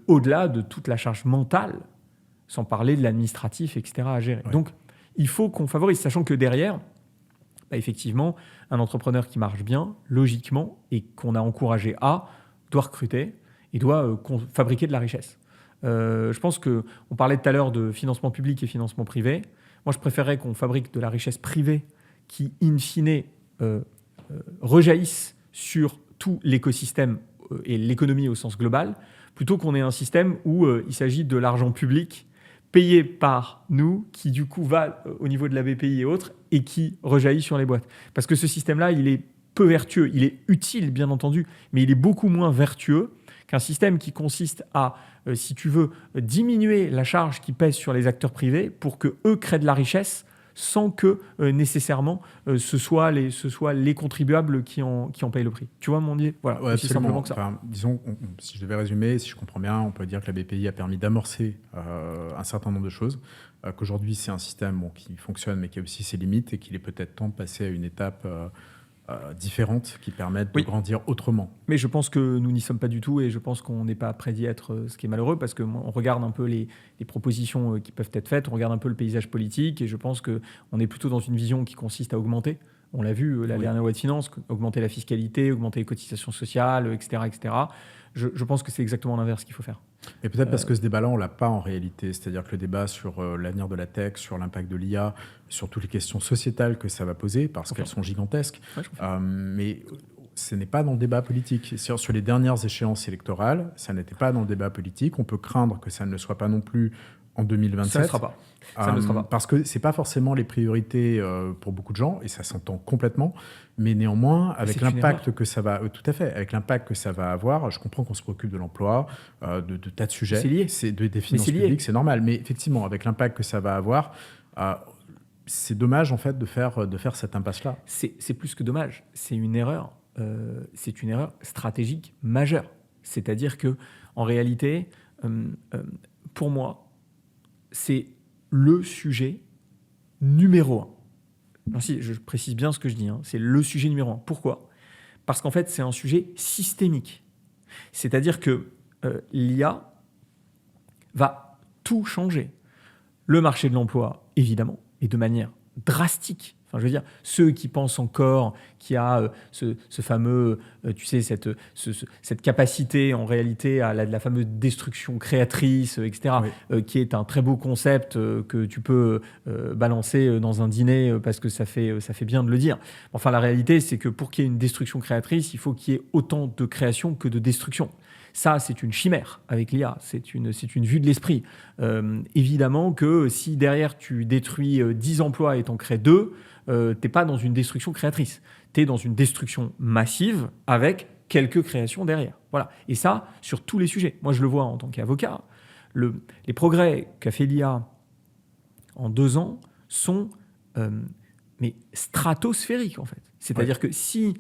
au-delà de toute la charge mentale, sans parler de l'administratif, etc. à gérer. Ouais. Donc, il faut qu'on favorise, sachant que derrière, effectivement, un entrepreneur qui marche bien, logiquement, et qu'on a encouragé doit recruter et doit fabriquer de la richesse. Je pense qu'on parlait tout à l'heure de financement public et financement privé. Moi, je préférerais qu'on fabrique de la richesse privée qui, in fine, rejaillisse sur tout l'écosystème et l'économie au sens global, plutôt qu'on ait un système où il s'agit de l'argent public payé par nous, qui du coup va au niveau de la BPI et autres, et qui rejaillit sur les boîtes. Parce que ce système-là, il est peu vertueux. Il est utile, bien entendu, mais il est beaucoup moins vertueux qu'un système qui consiste à, si tu veux, diminuer la charge qui pèse sur les acteurs privés pour qu'eux créent de la richesse sans que nécessairement ce soit les contribuables qui en payent le prix. Tu vois mon idée ? Voilà, Ouais, aussi simplement absolument. que ça. Enfin, disons, si je devais résumer, si je comprends bien, on peut dire que la BPI a permis d'amorcer un certain nombre de choses, qu'aujourd'hui c'est un système qui fonctionne mais qui a aussi ses limites et qu'il est peut-être temps de passer à une étape différente qui permette de grandir autrement. Mais je pense que nous n'y sommes pas du tout et je pense qu'on n'est pas prêt d'y être, ce qui est malheureux, parce qu'on regarde un peu les propositions qui peuvent être faites, on regarde un peu le paysage politique et je pense qu'on est plutôt dans une vision qui consiste à augmenter. On l'a vu, la dernière loi de finances, augmenter la fiscalité, augmenter les cotisations sociales, etc. etc. Je pense que c'est exactement l'inverse qu'il faut faire. Et peut-être parce que ce débat-là, on ne l'a pas en réalité. C'est-à-dire que le débat sur l'avenir de la tech, sur l'impact de l'IA, sur toutes les questions sociétales que ça va poser, parce qu'elles sont gigantesques, mais ce n'est pas dans le débat politique. Sur les dernières échéances électorales, ça n'était pas dans le débat politique. On peut craindre que ça ne le soit pas non plus en 2027. Ça ne sera pas. Ça ne sera pas. Parce que ce n'est pas forcément les priorités pour beaucoup de gens, et ça s'entend complètement. Mais néanmoins, avec l'impact que ça va, tout à fait, avec l'impact que ça va avoir, je comprends qu'on se préoccupe de l'emploi, de tas de sujets. C'est lié. C'est des finances publiques, c'est normal. Mais effectivement, avec l'impact que ça va avoir, c'est dommage en fait de faire cette impasse-là. C'est plus que dommage. C'est une erreur. C'est une erreur stratégique majeure. C'est-à-dire que, en réalité, pour moi, c'est le sujet numéro 1. Merci, je précise bien ce que je dis. C'est le sujet numéro 1. Pourquoi ? Parce qu'en fait, c'est un sujet systémique. C'est-à-dire que l'IA va tout changer. Le marché de l'emploi, évidemment, et de manière drastique. Enfin, je veux dire, ceux qui pensent encore qu'il y a ce fameux, tu sais, cette capacité en réalité à la fameuse destruction créatrice, etc., qui est un très beau concept que tu peux balancer dans un dîner parce que ça fait bien de le dire. Enfin, la réalité, c'est que pour qu'il y ait une destruction créatrice, il faut qu'il y ait autant de création que de destruction. Ça, c'est une chimère avec l'IA, c'est une vue de l'esprit. Évidemment que si derrière tu détruis 10 emplois et t'en crées 2, t'es pas dans une destruction créatrice. T'es dans une destruction massive avec quelques créations derrière. Voilà. Et ça, sur tous les sujets. Moi, je le vois en tant qu'avocat. Les progrès qu'a fait l'IA en 2 ans sont mais stratosphériques, en fait. C'est-à-dire que si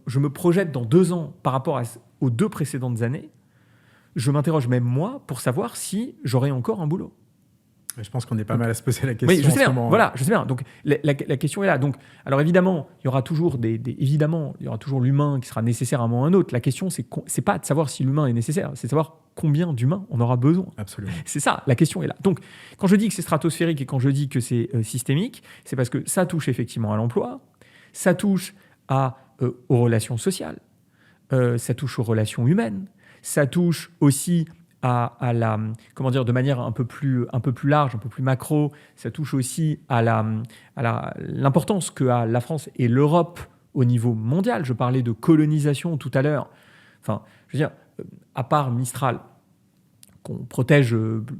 je me projette dans 2 ans par rapport aux 2 précédentes années, je m'interroge même moi pour savoir si j'aurai encore un boulot. Je pense qu'on est pas mal à se poser la question. Oui, je sais bien. Voilà, je sais bien. Donc la question est là. Donc, alors évidemment, il y aura toujours l'humain qui sera nécessaire à un moment ou à un autre. La question, c'est pas de savoir si l'humain est nécessaire, c'est de savoir combien d'humains on aura besoin. Absolument. C'est ça, la question est là. Donc, quand je dis que c'est stratosphérique et quand je dis que c'est systémique, c'est parce que ça touche effectivement à l'emploi, ça touche aux relations sociales, ça touche aux relations humaines, ça touche aussi à la, comment dire, de manière un peu plus large, un peu plus macro, ça touche aussi à l'importance qu'a la France et l'Europe au niveau mondial. Je parlais de colonisation tout à l'heure. Enfin, je veux dire, à part Mistral, qu'on protège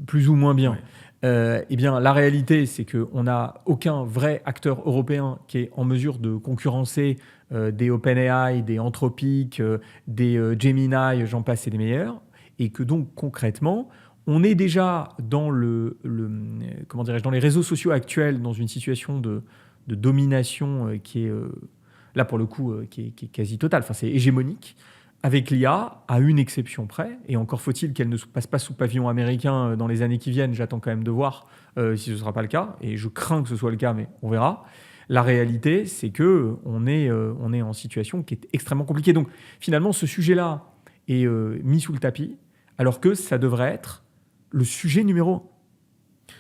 plus ou moins bien, eh bien, la réalité, c'est qu'on n'a aucun vrai acteur européen qui est en mesure de concurrencer des OpenAI, des Anthropic, des Gemini, j'en passe et des meilleurs. Et que donc, concrètement, on est déjà dans dans les réseaux sociaux actuels, dans une situation de domination qui est là pour le coup, qui est quasi totale, enfin c'est hégémonique, avec l'IA, à une exception près, et encore faut-il qu'elle ne passe pas sous pavillon américain dans les années qui viennent, j'attends quand même de voir si ce ne sera pas le cas, et je crains que ce soit le cas, mais on verra. La réalité, c'est qu'on est en situation qui est extrêmement compliquée. Donc finalement, ce sujet-là est mis sous le tapis, alors que ça devrait être le sujet numéro 1.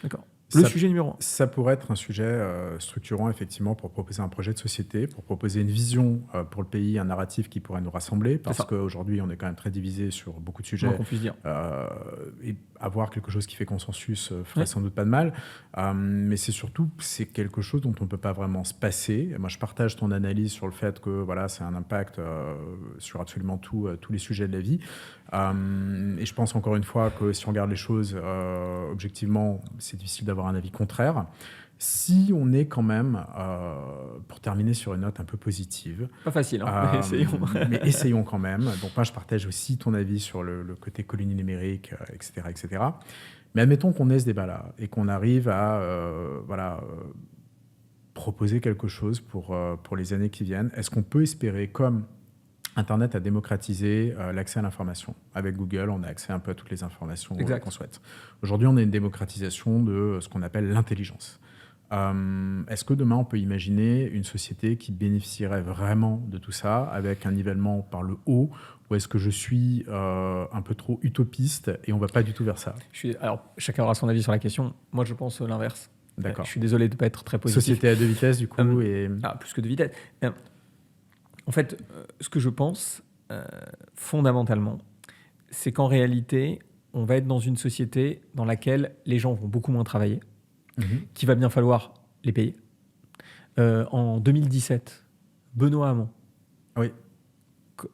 D'accord. Sujet numéro 1. Ça pourrait être un sujet structurant, effectivement, pour proposer un projet de société, pour proposer une vision pour le pays, un narratif qui pourrait nous rassembler, parce qu'aujourd'hui, on est quand même très divisé sur beaucoup de sujets. Qu'on puisse dire. Et avoir quelque chose qui fait consensus ferait sans doute pas de mal. Mais c'est surtout, c'est quelque chose dont on ne peut pas vraiment se passer. Moi, je partage ton analyse sur le fait que voilà, c'est un impact sur absolument tous les sujets de la vie. Et je pense encore une fois que si on regarde les choses objectivement, c'est difficile d'avoir un avis contraire. Si on est quand même, pour terminer sur une note un peu positive... Pas facile, hein, mais essayons. Mais essayons quand même. Donc moi, je partage aussi ton avis sur le côté colonie numérique, etc., etc. Mais admettons qu'on ait ce débat-là et qu'on arrive à proposer quelque chose pour les années qui viennent. Est-ce qu'on peut espérer, comme Internet a démocratisé l'accès à l'information. Avec Google, on a accès un peu à toutes les informations qu'on souhaite. Aujourd'hui, on a une démocratisation de ce qu'on appelle l'intelligence. Est-ce que demain, on peut imaginer une société qui bénéficierait vraiment de tout ça, avec un nivellement par le haut, ou est-ce que je suis un peu trop utopiste et on ne va pas du tout vers ça ? Alors, chacun aura son avis sur la question. Moi, je pense l'inverse. D'accord. Je suis désolé de ne pas être très positif. Société à deux vitesses, du coup. Plus que deux vitesses. En fait, ce que je pense, fondamentalement, c'est qu'en réalité, on va être dans une société dans laquelle les gens vont beaucoup moins travailler, qu'il va bien falloir les payer. En 2017, Benoît Hamon,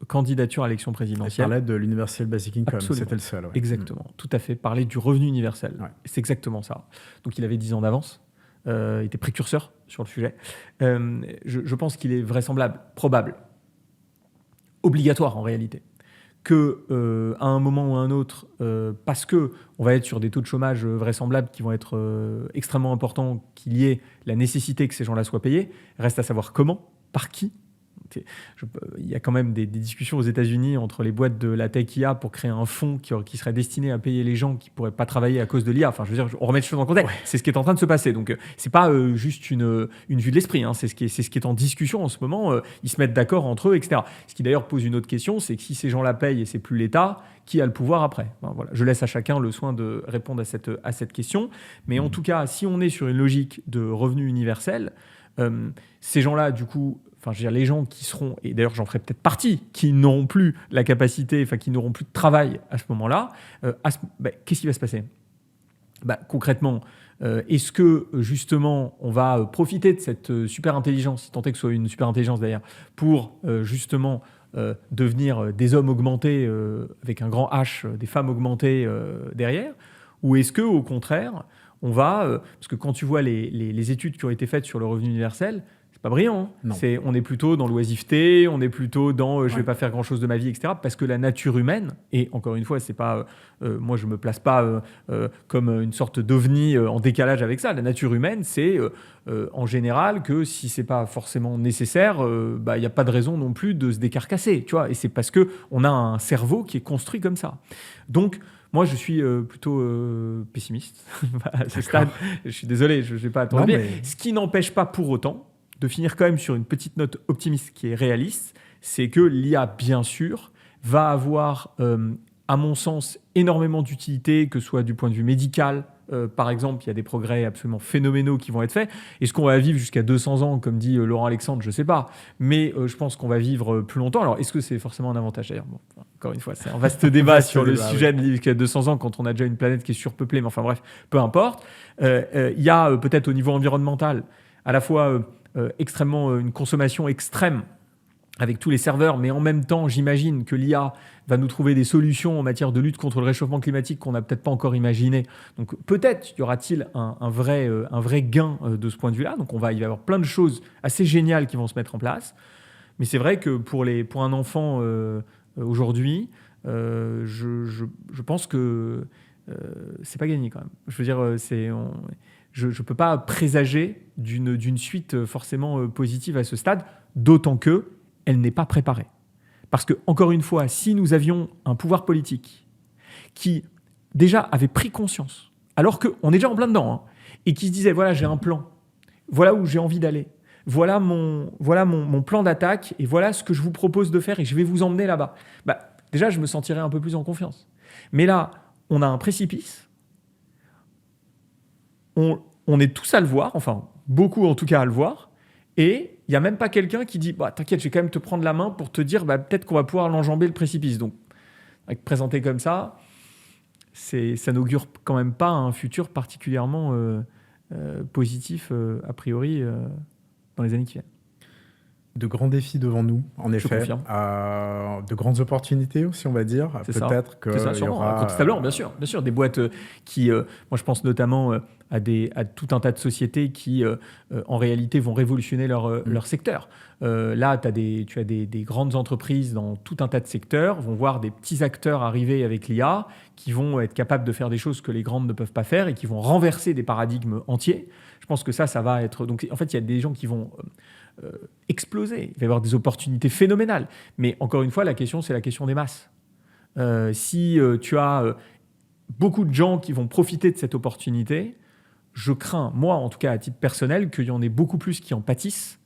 candidature à l'élection présidentielle. Il parlait de l'Universal Basic Income, c'était le seul. Exactement, tout à fait, parler du revenu universel. C'est exactement ça. Donc il avait 10 ans d'avance. Il était précurseur sur le sujet. Je pense qu'il est vraisemblable, probable, obligatoire en réalité, que à un moment ou à un autre, parce que on va être sur des taux de chômage vraisemblables qui vont être extrêmement importants, qu'il y ait la nécessité que ces gens-là soient payés. Reste à savoir comment, par qui. Il y a quand même des discussions aux États-Unis entre les boîtes de la tech IA pour créer un fonds qui serait destiné à payer les gens qui ne pourraient pas travailler à cause de l'IA. Enfin, je veux dire, on remet les choses en contexte. C'est ce qui est en train de se passer. Donc, c'est pas juste une vue de l'esprit. Hein. C'est ce qui est en discussion en ce moment. Ils se mettent d'accord entre eux, etc. Ce qui d'ailleurs pose une autre question, c'est que si ces gens-là payent et c'est plus l'État, qui a le pouvoir après ? Voilà. Je laisse à chacun le soin de répondre à cette question. Mais en tout cas, si on est sur une logique de revenu universel, ces gens-là, du coup... Enfin, je veux dire, les gens qui seront, et d'ailleurs j'en ferai peut-être partie, qui n'auront plus la capacité, enfin qui n'auront plus de travail à ce moment-là, qu'est-ce qui va se passer ? Concrètement, est-ce que justement on va profiter de cette super intelligence, si tant est que ce soit une super intelligence d'ailleurs, pour justement devenir des hommes augmentés avec un grand H, des femmes augmentées derrière ? Ou est-ce que au contraire, on va, parce que quand tu vois les études qui ont été faites sur le revenu universel, pas brillant. Hein. On est plutôt dans l'oisiveté, on est plutôt dans je vais pas faire grand-chose de ma vie, etc. Parce que la nature humaine, et encore une fois, c'est pas, moi je me place pas comme une sorte d'ovni en décalage avec ça. La nature humaine, c'est en général que si c'est pas forcément nécessaire, il n'y a pas de raison non plus de se décarcasser. Tu vois, et c'est parce qu'on a un cerveau qui est construit comme ça. Donc, moi, je suis plutôt pessimiste à ce stade. Je suis désolé, je ne vais pas attendre. Ce qui n'empêche pas pour autant de finir quand même sur une petite note optimiste qui est réaliste, c'est que l'IA, bien sûr, va avoir, à mon sens, énormément d'utilité, que ce soit du point de vue médical. Par exemple, il y a des progrès absolument phénoménaux qui vont être faits. Est-ce qu'on va vivre jusqu'à 200 ans, comme dit Laurent Alexandre ? Je ne sais pas. Mais je pense qu'on va vivre plus longtemps. Alors, est-ce que c'est forcément un avantage d'ailleurs ? Encore une fois, c'est un vaste débat sur le sujet de vivre jusqu'à 200 ans quand on a déjà une planète qui est surpeuplée. Mais enfin bref, peu importe. Il y a peut-être au niveau environnemental, à la fois... extrêmement une consommation extrême avec tous les serveurs, mais en même temps, j'imagine que l'IA va nous trouver des solutions en matière de lutte contre le réchauffement climatique qu'on n'a peut-être pas encore imaginé. Donc peut-être y aura-t-il un vrai gain de ce point de vue-là. Donc il va y avoir plein de choses assez géniales qui vont se mettre en place. Mais c'est vrai que pour un enfant aujourd'hui, je pense que c'est pas gagné quand même. Je veux dire, je ne peux pas présager d'une suite forcément positive à ce stade, d'autant qu'elle n'est pas préparée. Parce que, encore une fois, si nous avions un pouvoir politique qui déjà avait pris conscience, alors qu'on est déjà en plein dedans, hein, et qui se disait, voilà, j'ai un plan, voilà où j'ai envie d'aller, voilà mon plan d'attaque, et voilà ce que je vous propose de faire, et je vais vous emmener là-bas. Déjà, je me sentirais un peu plus en confiance. Mais là, on a un précipice, on est tous à le voir, enfin, beaucoup en tout cas à le voir, et il n'y a même pas quelqu'un qui dit t'inquiète, je vais quand même te prendre la main pour te dire peut-être qu'on va pouvoir l'enjamber le précipice. Donc, présenté comme ça, ça n'augure quand même pas un futur particulièrement positif, a priori, dans les années qui viennent. De grands défis devant nous, en effet. De grandes opportunités aussi, on va dire. Peut-être qu'il y aura... Incontestablement, bien sûr. Des boîtes qui... moi, je pense notamment à tout un tas de sociétés qui, en réalité, vont révolutionner leur secteur. Là, tu as des grandes entreprises dans tout un tas de secteurs, vont voir des petits acteurs arriver avec l'IA, qui vont être capables de faire des choses que les grandes ne peuvent pas faire et qui vont renverser des paradigmes entiers. Je pense que ça va être... Donc, en fait, il y a des gens qui vont... exploser. Il va y avoir des opportunités phénoménales. Mais encore une fois, la question, c'est la question des masses. Si tu as beaucoup de gens qui vont profiter de cette opportunité, je crains, moi en tout cas à titre personnel, qu'il y en ait beaucoup plus qui en pâtissent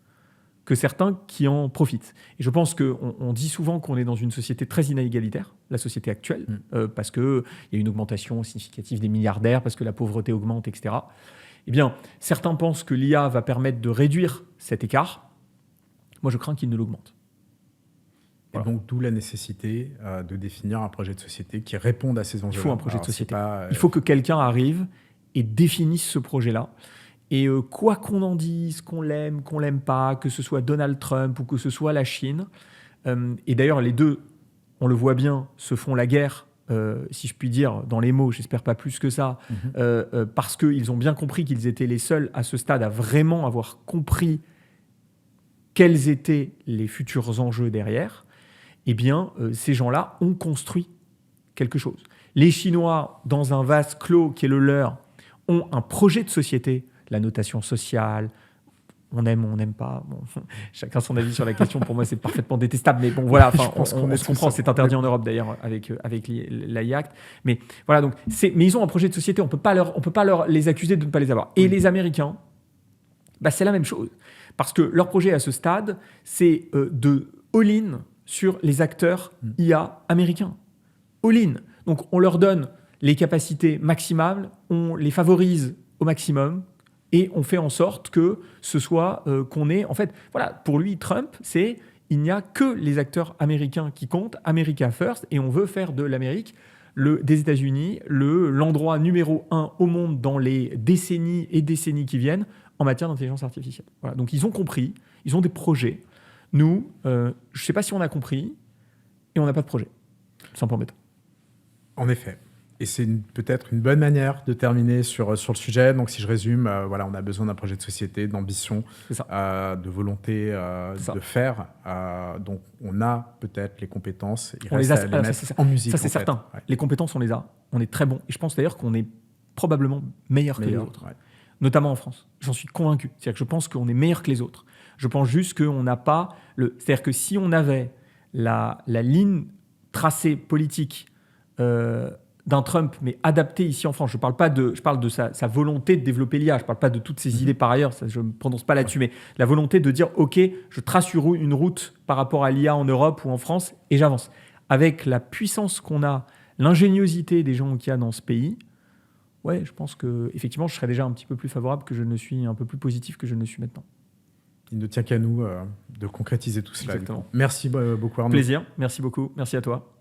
que certains qui en profitent. Et je pense qu'on dit souvent qu'on est dans une société très inégalitaire, la société actuelle, parce qu'il y a une augmentation significative des milliardaires, parce que la pauvreté augmente, etc. Eh bien, certains pensent que l'IA va permettre de réduire cet écart. Moi, je crains qu'il ne l'augmente. Voilà. Et donc, d'où la nécessité de définir un projet de société qui réponde à ces enjeux. Il faut un projet de société. Il faut que quelqu'un arrive et définisse ce projet-là. Et quoi qu'on en dise, qu'on l'aime pas, que ce soit Donald Trump ou que ce soit la Chine, et d'ailleurs, les deux, on le voit bien, se font la guerre, si je puis dire, dans les mots, j'espère pas plus que ça, parce qu'ils ont bien compris qu'ils étaient les seuls à ce stade à vraiment avoir compris quels étaient les futurs enjeux derrière. Eh bien, ces gens-là ont construit quelque chose. Les Chinois, dans un vase clos qui est le leur, ont un projet de société, la notation sociale, on aime ou on n'aime pas. Bon, chacun son avis sur la question. Pour moi, c'est parfaitement détestable. Mais bon, voilà, on se comprend. C'est interdit en Europe, d'ailleurs, avec l'AI Act. Mais voilà, donc, mais ils ont un projet de société. On ne peut pas les accuser de ne pas les avoir. Et les Américains, c'est la même chose. Parce que leur projet à ce stade, c'est de all-in sur les acteurs IA américains. All-in. Donc, on leur donne les capacités maximales, on les favorise au maximum, et on fait en sorte que ce soit qu'on ait... En fait, voilà, pour lui, Trump, il n'y a que les acteurs américains qui comptent, America First, et on veut faire de l'Amérique, des États-Unis, l'endroit numéro 1 au monde dans les décennies et décennies qui viennent en matière d'intelligence artificielle. Voilà, donc ils ont compris, ils ont des projets. Nous, je ne sais pas si on a compris, et on n'a pas de projet. C'est un peu embêtant. En effet. Et c'est peut-être une bonne manière de terminer sur le sujet. Donc, si je résume, on a besoin d'un projet de société, d'ambition, de volonté de faire. Donc, on a peut-être les compétences. Il reste à les mettre en musique. Ça, c'est certain. Ouais. Les compétences, on les a. On est très bons. Et je pense d'ailleurs qu'on est probablement meilleur que les autres. Ouais. Notamment en France. J'en suis convaincu. C'est-à-dire que je pense qu'on est meilleur que les autres. Je pense juste qu'on n'a pas... C'est-à-dire que si on avait la ligne tracée politique... d'un Trump, mais adapté ici en France. Je parle de sa volonté de développer l'IA. Je ne parle pas de toutes ses idées par ailleurs, ça, je ne me prononce pas là-dessus, mais la volonté de dire, OK, je trace une route par rapport à l'IA en Europe ou en France et j'avance. Avec la puissance qu'on a, l'ingéniosité des gens qu'il y a dans ce pays, ouais, je pense qu'effectivement, je serais déjà un petit peu plus favorable que je ne suis, un peu plus positif que je ne suis maintenant. Il ne tient qu'à nous de concrétiser tout cela. Exactement. Merci beaucoup, Arnaud. Plaisir, merci beaucoup, merci à toi.